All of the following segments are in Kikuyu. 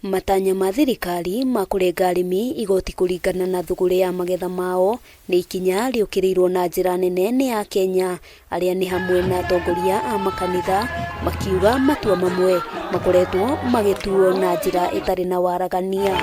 Matanya ma thirikari ma kurenga arimi igoti kuringana na thuguri ya magetha mao ni ikinya riukiriirwo na njira nene ni ya Kenya, aria ni hamwe na atongoria a makanitha makiuga matua mamwe makoretwo magituo na njira itari na waragania.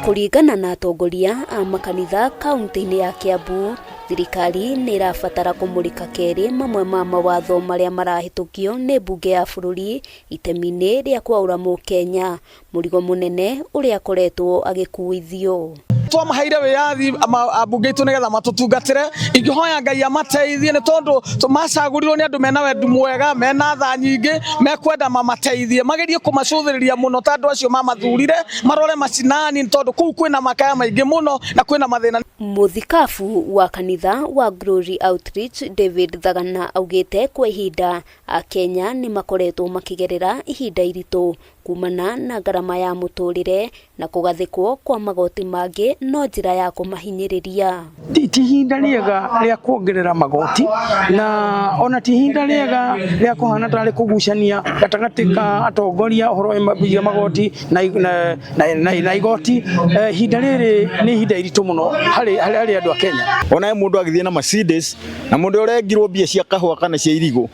Kuringana na atongoria a makanitha kaunti-ini ya Kiambu, thirikari ni irabatara kumurika keri mamwe ma mawatho maria marahitukio ni mbunge ya bururi itemi-ini ria kwaura Mukenya, murigo munene uria akoretwo agikuithio. Twamaheire wiyathi ambunge itu nigetha matutungatire, ingihoya Ngai amateithie ni tondu macagurirwo ni andu mena wendi mwega, mena tha nyingi, mekwenda mamateithie, magerie kumacuthiriria muno tondu acio mamathurire marore macinani tondu kuu kwina makaya maingi muno na kwina mathina. Muthikabu wa kanitha wa Glory Outreach David Thagana augite kwa ihinda a Kenya ni makoretwo makigerera ihinda iritu kumana na garama ya muturire na kugathikwo kwa magoti mangi no njira ya kumahinyiriria. Ti ihinda riega ria kuongerera magoti na ona ti ihinda riega ria kuhana tari kugucania gatagati ka atongoria uhoro wa magoti na igoti. Ihinda riri ni ihinda iritu muno hari andu a Kenya. Ona mundu agithie na Mercedes na mundu urengirwo mbia cia kahua kana cia irigo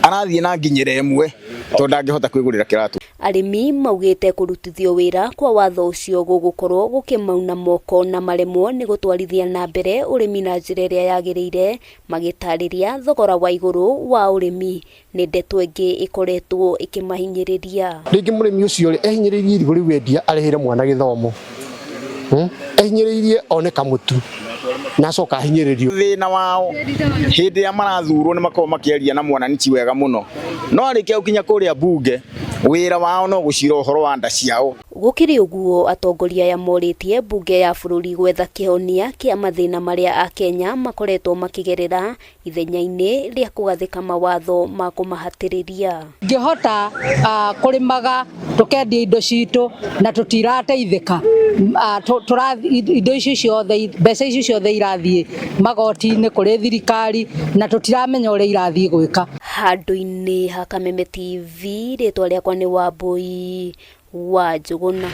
arathie na nginyire emwe tondu angihota kwigurira kiratu. Arimi maugite kurutithio wira kwa watho ucio gugukorwo gukimauna moko na maremwo ni gutwarithia na mbere urimi na njira iria yagiriire, magitariria thogora wa iguru wa urimi ni ndeto ingi ikoretwo ikimahinyiriria. Ringi murimi ucio ehinyiririe irigo riu wendia arihire mwana githomo, ehinyiririe one kamutu na coka hinyiririo. Thina wao hindi ya marathurwo ni makao makiaria na mwananchi wega muno, no arike ukinya kuria bunge wira wao no gucira uhoro wa nda ciao. Gukiri uguo, atongoria ya moritie bunge ya bururi gwetha kihonia kia mathina maria a Kenya makoretwo makigerera ithenya-ini ria kugathika mawatho ma kumahatiriria. Ngihota kurimaga tukendia indo citu na tutirateithika, indo icio ciothe mbeca icio ciothe irathie magoti-ini kuri thirikari na tutiramenya uria irathie gwika. Handu-ini ha Kameme TV, ritwa riakwa ni Wambui wa Njuguna.